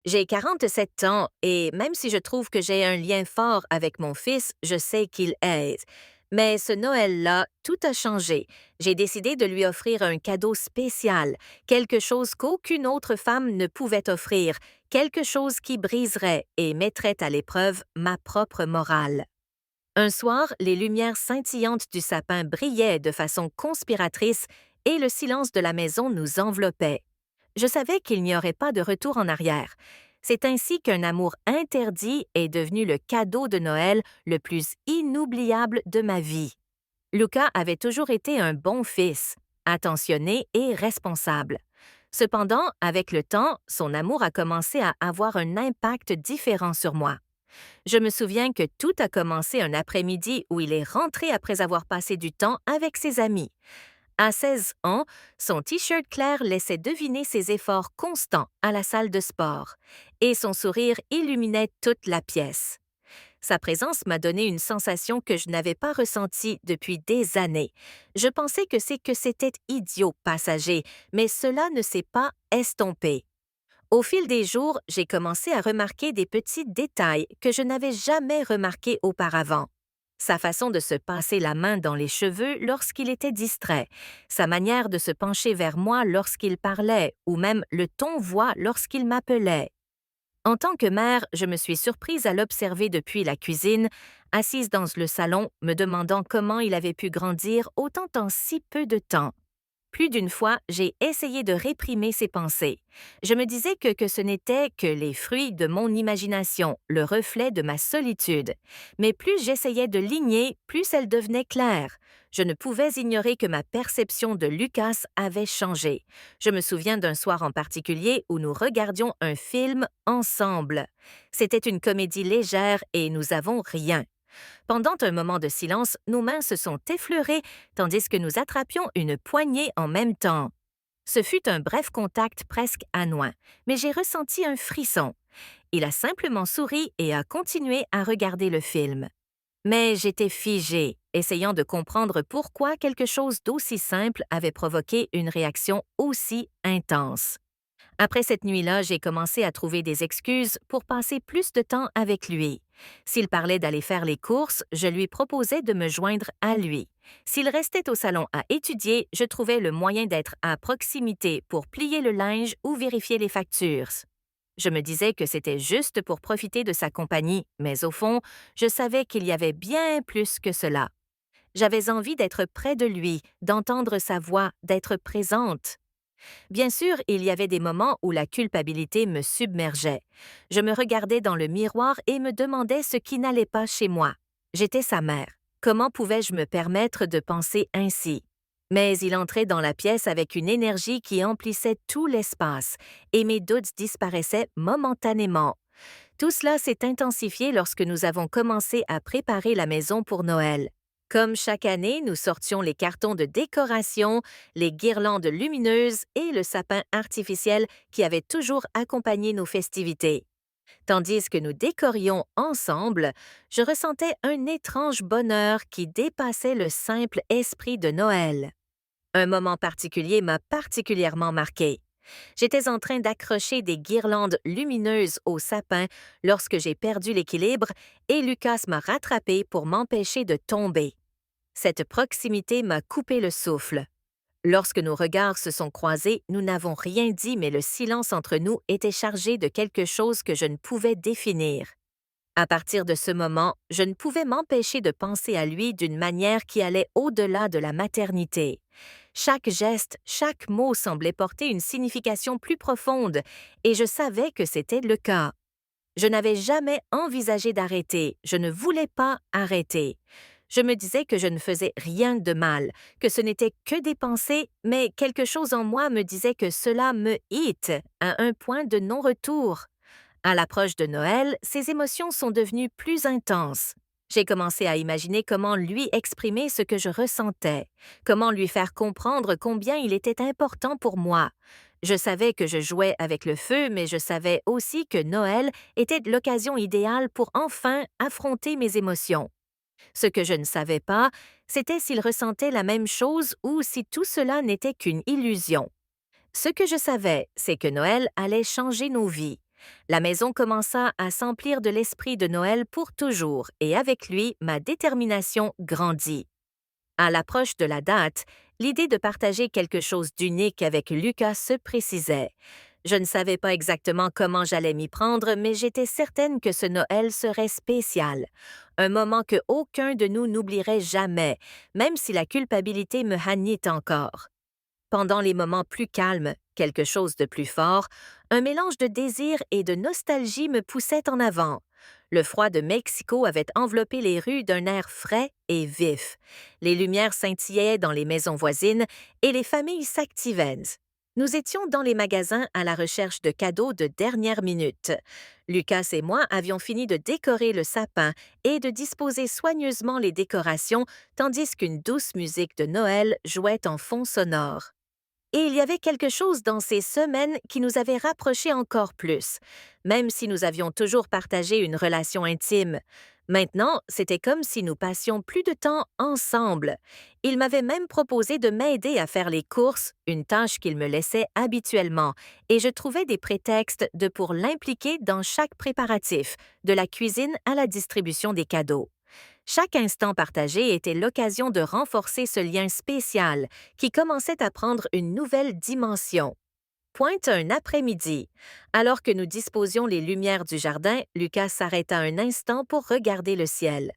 J'ai 47 ans et même si je trouve que j'ai un lien fort avec mon fils, je sais qu'il aide. Mais ce Noël-là, tout a changé. J'ai décidé de lui offrir un cadeau spécial, quelque chose qu'aucune autre femme ne pouvait offrir, quelque chose qui briserait et mettrait à l'épreuve ma propre morale. Un soir, les lumières scintillantes du sapin brillaient de façon conspiratrice et le silence de la maison nous enveloppait. Je savais qu'il n'y aurait pas de retour en arrière. C'est ainsi qu'un amour interdit est devenu le cadeau de Noël le plus inoubliable de ma vie. Lucas avait toujours été un bon fils, attentionné et responsable. Cependant, avec le temps, son amour a commencé à avoir un impact différent sur moi. Je me souviens que tout a commencé un après-midi où il est rentré après avoir passé du temps avec ses amis. À 16 ans, son t-shirt clair laissait deviner ses efforts constants à la salle de sport, et son sourire illuminait toute la pièce. Sa présence m'a donné une sensation que je n'avais pas ressentie depuis des années. Je pensais que c'était idiot, passager, mais cela ne s'est pas estompé. Au fil des jours, j'ai commencé à remarquer des petits détails que je n'avais jamais remarqués auparavant. Sa façon de se passer la main dans les cheveux lorsqu'il était distrait, sa manière de se pencher vers moi lorsqu'il parlait ou même le ton-voix lorsqu'il m'appelait. En tant que mère, je me suis surprise à l'observer depuis la cuisine, assise dans le salon, me demandant comment il avait pu grandir autant en si peu de temps. Plus d'une fois, j'ai essayé de réprimer ces pensées. Je me disais que ce n'était que les fruits de mon imagination, le reflet de ma solitude. Mais plus j'essayais de ligner, plus elle devenait claire. Je ne pouvais ignorer que ma perception de Lucas avait changé. Je me souviens d'un soir en particulier où nous regardions un film ensemble. C'était une comédie légère et nous avons rien. Pendant un moment de silence, nos mains se sont effleurées tandis que nous attrapions une poignée en même temps. Ce fut un bref contact presque annoin, mais j'ai ressenti un frisson. Il a simplement souri et a continué à regarder le film. Mais j'étais figée, essayant de comprendre pourquoi quelque chose d'aussi simple avait provoqué une réaction aussi intense. Après cette nuit-là, j'ai commencé à trouver des excuses pour passer plus de temps avec lui. S'il parlait d'aller faire les courses, je lui proposais de me joindre à lui. S'il restait au salon à étudier, je trouvais le moyen d'être à proximité pour plier le linge ou vérifier les factures. Je me disais que c'était juste pour profiter de sa compagnie, mais au fond, je savais qu'il y avait bien plus que cela. J'avais envie d'être près de lui, d'entendre sa voix, d'être présente. Bien sûr, il y avait des moments où la culpabilité me submergeait. Je me regardais dans le miroir et me demandais ce qui n'allait pas chez moi. J'étais sa mère. Comment pouvais-je me permettre de penser ainsi? Mais il entrait dans la pièce avec une énergie qui emplissait tout l'espace, et mes doutes disparaissaient momentanément. Tout cela s'est intensifié lorsque nous avons commencé à préparer la maison pour Noël. Comme chaque année, nous sortions les cartons de décoration, les guirlandes lumineuses et le sapin artificiel qui avait toujours accompagné nos festivités. Tandis que nous décorions ensemble, je ressentais un étrange bonheur qui dépassait le simple esprit de Noël. Un moment particulier m'a particulièrement marqué. J'étais en train d'accrocher des guirlandes lumineuses au sapin lorsque j'ai perdu l'équilibre et Lucas m'a rattrapé pour m'empêcher de tomber. Cette proximité m'a coupé le souffle. Lorsque nos regards se sont croisés, nous n'avons rien dit, mais le silence entre nous était chargé de quelque chose que je ne pouvais définir. À partir de ce moment, je ne pouvais m'empêcher de penser à lui d'une manière qui allait au-delà de la maternité. Chaque geste, chaque mot semblait porter une signification plus profonde, et je savais que c'était le cas. Je n'avais jamais envisagé d'arrêter, je ne voulais pas arrêter. Je me disais que je ne faisais rien de mal, que ce n'était que des pensées, mais quelque chose en moi me disait que cela me hite à un point de non-retour. À l'approche de Noël, ces émotions sont devenues plus intenses. J'ai commencé à imaginer comment lui exprimer ce que je ressentais, comment lui faire comprendre combien il était important pour moi. Je savais que je jouais avec le feu, mais je savais aussi que Noël était l'occasion idéale pour enfin affronter mes émotions. Ce que je ne savais pas, c'était s'il ressentait la même chose ou si tout cela n'était qu'une illusion. Ce que je savais, c'est que Noël allait changer nos vies. La maison commença à s'emplir de l'esprit de Noël pour toujours, et avec lui, ma détermination grandit. À l'approche de la date, l'idée de partager quelque chose d'unique avec Lucas se précisait. Je ne savais pas exactement comment j'allais m'y prendre, mais j'étais certaine que ce Noël serait spécial. Un moment que aucun de nous n'oublierait jamais, même si la culpabilité me hannit encore. Pendant les moments plus calmes, quelque chose de plus fort, un mélange de désir et de nostalgie me poussait en avant. Le froid de Mexico avait enveloppé les rues d'un air frais et vif. Les lumières scintillaient dans les maisons voisines et les familles s'activaient. Nous étions dans les magasins à la recherche de cadeaux de dernière minute. Lucas et moi avions fini de décorer le sapin et de disposer soigneusement les décorations, tandis qu'une douce musique de Noël jouait en fond sonore. Et il y avait quelque chose dans ces semaines qui nous avait rapprochés encore plus, même si nous avions toujours partagé une relation intime. Maintenant, c'était comme si nous passions plus de temps ensemble. Il m'avait même proposé de m'aider à faire les courses, une tâche qu'il me laissait habituellement, et je trouvais des prétextes pour l'impliquer dans chaque préparatif, de la cuisine à la distribution des cadeaux. Chaque instant partagé était l'occasion de renforcer ce lien spécial qui commençait à prendre une nouvelle dimension. Pointe un après-midi. Alors que nous disposions les lumières du jardin, Lucas s'arrêta un instant pour regarder le ciel.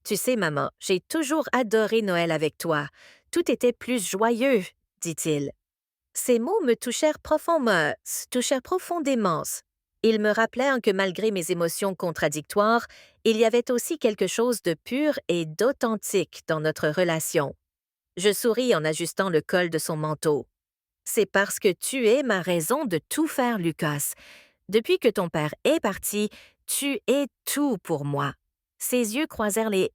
Tu sais, maman, j'ai toujours adoré Noël avec toi. Tout était plus joyeux, dit-il. Ces mots me touchèrent profondément. Ils me rappelèrent que malgré mes émotions contradictoires, il y avait aussi quelque chose de pur et d'authentique dans notre relation. Je souris en ajustant le col de son manteau. C'est parce que tu es ma raison de tout faire, Lucas. Depuis que ton père est parti, tu es tout pour moi. Ses yeux croisèrent les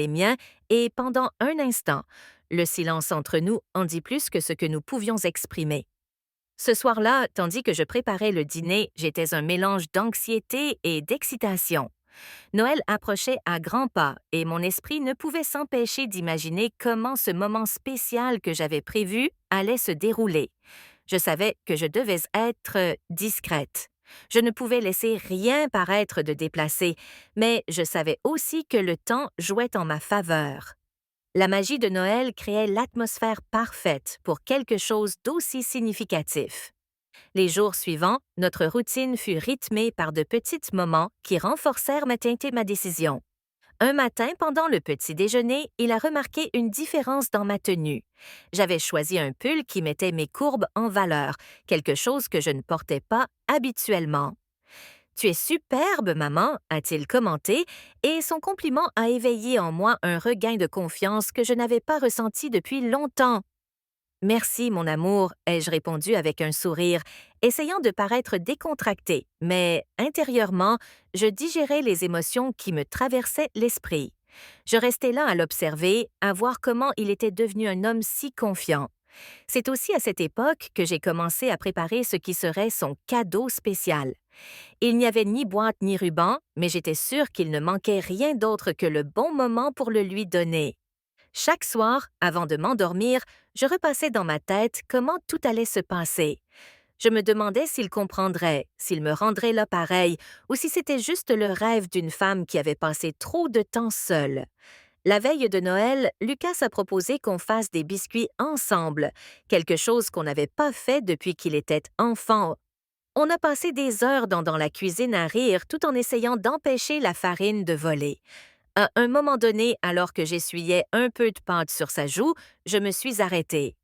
miens et pendant un instant, le silence entre nous en dit plus que ce que nous pouvions exprimer. Ce soir-là, tandis que je préparais le dîner, j'étais un mélange d'anxiété et d'excitation. Noël approchait à grands pas et mon esprit ne pouvait s'empêcher d'imaginer comment ce moment spécial que j'avais prévu allait se dérouler. Je savais que je devais être discrète. Je ne pouvais laisser rien paraître de déplacé, mais je savais aussi que le temps jouait en ma faveur. La magie de Noël créait l'atmosphère parfaite pour quelque chose d'aussi significatif. Les jours suivants, notre routine fut rythmée par de petits moments qui renforcèrent ma décision. Un matin, pendant le petit déjeuner, il a remarqué une différence dans ma tenue. J'avais choisi un pull qui mettait mes courbes en valeur, quelque chose que je ne portais pas habituellement. Tu es superbe, maman, a-t-il commenté, et son compliment a éveillé en moi un regain de confiance que je n'avais pas ressenti depuis longtemps. Merci, mon amour, ai-je répondu avec un sourire, essayant de paraître décontractée, mais intérieurement, je digérais les émotions qui me traversaient l'esprit. Je restais là à l'observer, à voir comment il était devenu un homme si confiant. C'est aussi à cette époque que j'ai commencé à préparer ce qui serait son cadeau spécial. Il n'y avait ni boîte ni ruban, mais j'étais sûre qu'il ne manquait rien d'autre que le bon moment pour le lui donner. Chaque soir, avant de m'endormir, je repassais dans ma tête comment tout allait se passer. Je me demandais s'il comprendrait, s'il me rendrait là pareil, ou si c'était juste le rêve d'une femme qui avait passé trop de temps seule. La veille de Noël, Lucas a proposé qu'on fasse des biscuits ensemble, quelque chose qu'on n'avait pas fait depuis qu'il était enfant. On a passé des heures dans la cuisine à rire tout en essayant d'empêcher la farine de voler. À un moment donné, alors que j'essuyais un peu de pâte sur sa joue, je me suis arrêtée.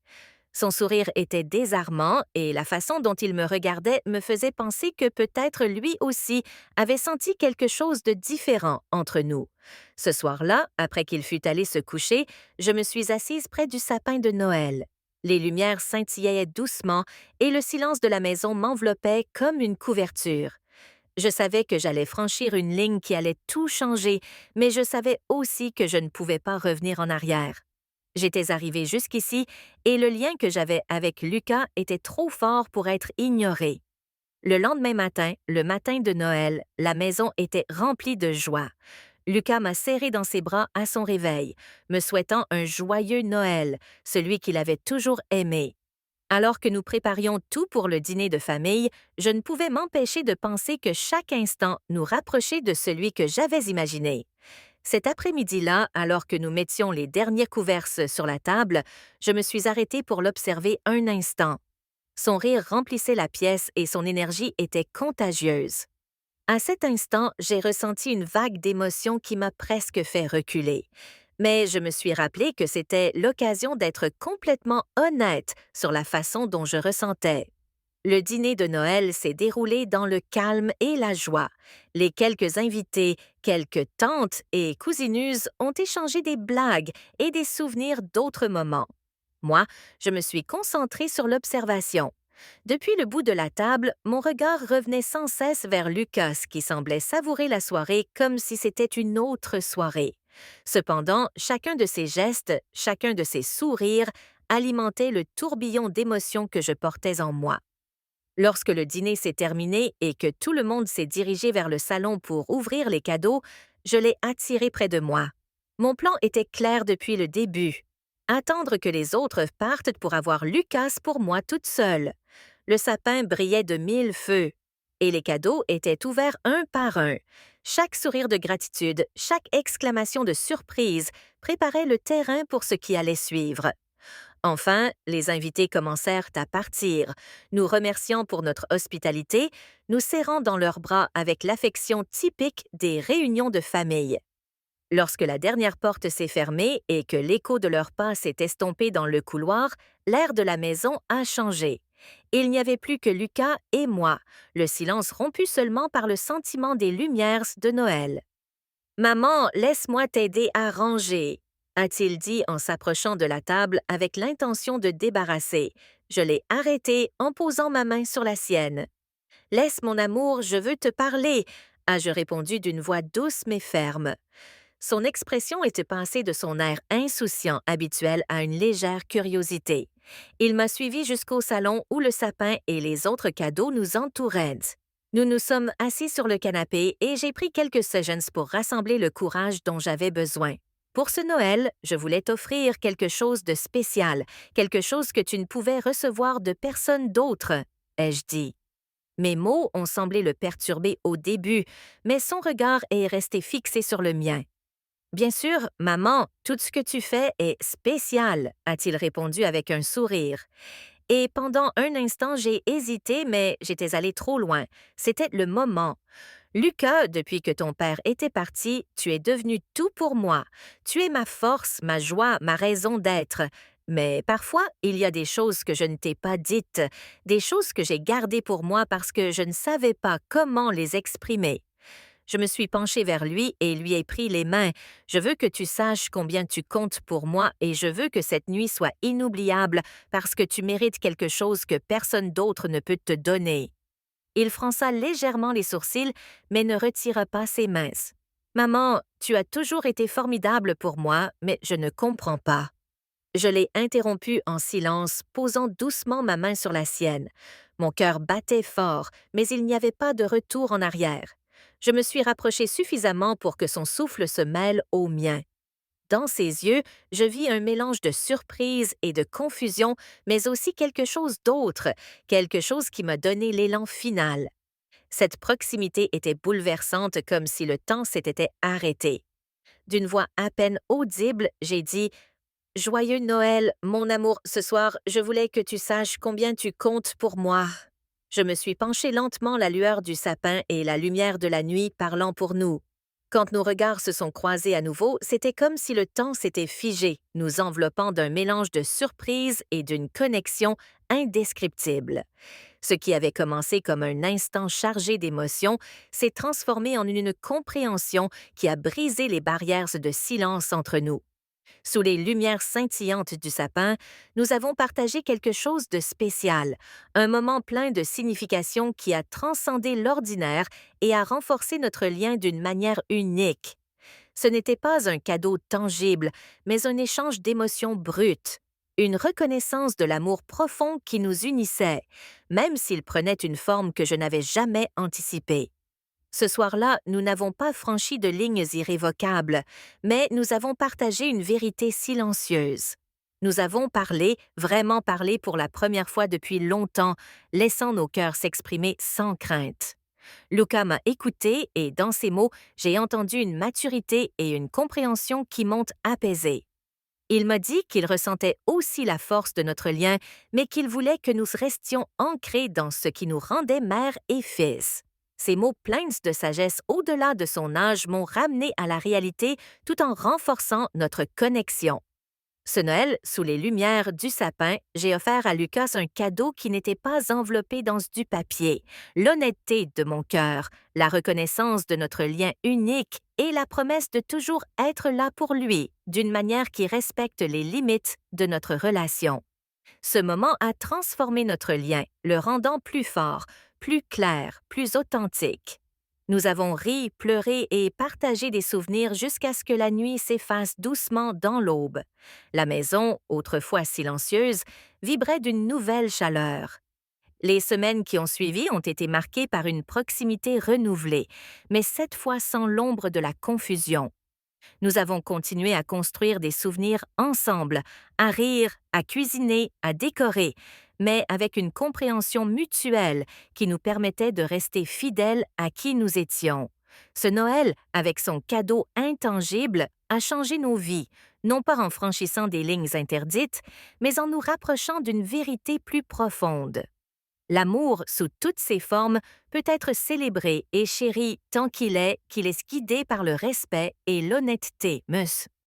Son sourire était désarmant et la façon dont il me regardait me faisait penser que peut-être lui aussi avait senti quelque chose de différent entre nous. Ce soir-là, après qu'il fût allé se coucher, je me suis assise près du sapin de Noël. Les lumières scintillaient doucement et le silence de la maison m'enveloppait comme une couverture. Je savais que j'allais franchir une ligne qui allait tout changer, mais je savais aussi que je ne pouvais pas revenir en arrière. J'étais arrivée jusqu'ici et le lien que j'avais avec Lucas était trop fort pour être ignoré. Le lendemain matin, le matin de Noël, la maison était remplie de joie. Lucas m'a serré dans ses bras à son réveil, me souhaitant un joyeux Noël, celui qu'il avait toujours aimé. Alors que nous préparions tout pour le dîner de famille, je ne pouvais m'empêcher de penser que chaque instant nous rapprochait de celui que j'avais imaginé. Cet après-midi-là, alors que nous mettions les derniers couverts sur la table, je me suis arrêtée pour l'observer un instant. Son rire remplissait la pièce et son énergie était contagieuse. À cet instant, j'ai ressenti une vague d'émotion qui m'a presque fait reculer. Mais je me suis rappelé que c'était l'occasion d'être complètement honnête sur la façon dont je ressentais. Le dîner de Noël s'est déroulé dans le calme et la joie. Les quelques invités, quelques tantes et cousineuses ont échangé des blagues et des souvenirs d'autres moments. Moi, je me suis concentrée sur l'observation. Depuis le bout de la table, mon regard revenait sans cesse vers Lucas qui semblait savourer la soirée comme si c'était une autre soirée. Cependant, chacun de ses gestes, chacun de ses sourires alimentait le tourbillon d'émotions que je portais en moi. Lorsque le dîner s'est terminé et que tout le monde s'est dirigé vers le salon pour ouvrir les cadeaux, je l'ai attiré près de moi. Mon plan était clair depuis le début. Attendre que les autres partent pour avoir Lucas pour moi toute seule. Le sapin brillait de mille feux. Et les cadeaux étaient ouverts un par un. Chaque sourire de gratitude, chaque exclamation de surprise préparait le terrain pour ce qui allait suivre. Enfin, les invités commencèrent à partir, nous remerciant pour notre hospitalité, nous serrant dans leurs bras avec l'affection typique des réunions de famille. Lorsque la dernière porte s'est fermée et que l'écho de leurs pas s'est estompé dans le couloir, l'air de la maison a changé. Il n'y avait plus que Lucas et moi, le silence rompu seulement par le sentiment des lumières de Noël. Maman, laisse-moi t'aider à ranger, a-t-il dit en s'approchant de la table avec l'intention de débarrasser. Je l'ai arrêté en posant ma main sur la sienne. Laisse mon amour, je veux te parler, ai-je répondu d'une voix douce mais ferme. Son expression était passée de son air insouciant habituel à une légère curiosité. Il m'a suivi jusqu'au salon où le sapin et les autres cadeaux nous entouraient. Nous nous sommes assis sur le canapé et j'ai pris quelques secondes pour rassembler le courage dont j'avais besoin. Pour ce Noël, je voulais t'offrir quelque chose de spécial, quelque chose que tu ne pouvais recevoir de personne d'autre, ai-je dit. Mes mots ont semblé le perturber au début, mais son regard est resté fixé sur le mien. Bien sûr, maman, tout ce que tu fais est spécial, a-t-il répondu avec un sourire. Et pendant un instant, j'ai hésité, mais j'étais allé trop loin. C'était le moment. Lucas, depuis que ton père était parti, tu es devenu tout pour moi. Tu es ma force, ma joie, ma raison d'être. Mais parfois, il y a des choses que je ne t'ai pas dites, des choses que j'ai gardées pour moi parce que je ne savais pas comment les exprimer. Je me suis penchée vers lui et lui ai pris les mains. Je veux que tu saches combien tu comptes pour moi et je veux que cette nuit soit inoubliable parce que tu mérites quelque chose que personne d'autre ne peut te donner. Il fronça légèrement les sourcils, mais ne retira pas ses mains. Maman, tu as toujours été formidable pour moi, mais je ne comprends pas. Je l'ai interrompu en silence, posant doucement ma main sur la sienne. Mon cœur battait fort, mais il n'y avait pas de retour en arrière. Je me suis rapprochée suffisamment pour que son souffle se mêle au mien. Dans ses yeux, je vis un mélange de surprise et de confusion, mais aussi quelque chose d'autre, quelque chose qui m'a donné l'élan final. Cette proximité était bouleversante comme si le temps s'était arrêté. D'une voix à peine audible, j'ai dit « Joyeux Noël, mon amour, ce soir, je voulais que tu saches combien tu comptes pour moi. » Je me suis penchée lentement la lueur du sapin et la lumière de la nuit parlant pour nous. Quand nos regards se sont croisés à nouveau, c'était comme si le temps s'était figé, nous enveloppant d'un mélange de surprise et d'une connexion indescriptible. Ce qui avait commencé comme un instant chargé d'émotions s'est transformé en une compréhension qui a brisé les barrières de silence entre nous. Sous les lumières scintillantes du sapin, nous avons partagé quelque chose de spécial, un moment plein de signification qui a transcendé l'ordinaire et a renforcé notre lien d'une manière unique. Ce n'était pas un cadeau tangible, mais un échange d'émotions brutes, une reconnaissance de l'amour profond qui nous unissait, même s'il prenait une forme que je n'avais jamais anticipée. Ce soir-là, nous n'avons pas franchi de lignes irrévocables, mais nous avons partagé une vérité silencieuse. Nous avons parlé, vraiment parlé pour la première fois depuis longtemps, laissant nos cœurs s'exprimer sans crainte. Luca m'a écouté et dans ses mots, j'ai entendu une maturité et une compréhension qui m'ont apaisée. Il m'a dit qu'il ressentait aussi la force de notre lien, mais qu'il voulait que nous restions ancrés dans ce qui nous rendait mère et fils. Ces mots pleins de sagesse au-delà de son âge m'ont ramené à la réalité tout en renforçant notre connexion. Ce Noël, sous les lumières du sapin, j'ai offert à Lucas un cadeau qui n'était pas enveloppé dans du papier, l'honnêteté de mon cœur, la reconnaissance de notre lien unique et la promesse de toujours être là pour lui, d'une manière qui respecte les limites de notre relation. Ce moment a transformé notre lien, le rendant plus fort, plus clair, plus authentique. Nous avons ri, pleuré et partagé des souvenirs jusqu'à ce que la nuit s'efface doucement dans l'aube. La maison, autrefois silencieuse, vibrait d'une nouvelle chaleur. Les semaines qui ont suivi ont été marquées par une proximité renouvelée, mais cette fois sans l'ombre de la confusion. Nous avons continué à construire des souvenirs ensemble, à rire, à cuisiner, à décorer, mais avec une compréhension mutuelle qui nous permettait de rester fidèles à qui nous étions. Ce Noël, avec son cadeau intangible, a changé nos vies, non pas en franchissant des lignes interdites, mais en nous rapprochant d'une vérité plus profonde. L'amour, sous toutes ses formes, peut être célébré et chéri tant qu'il est guidé par le respect et l'honnêteté, Mus.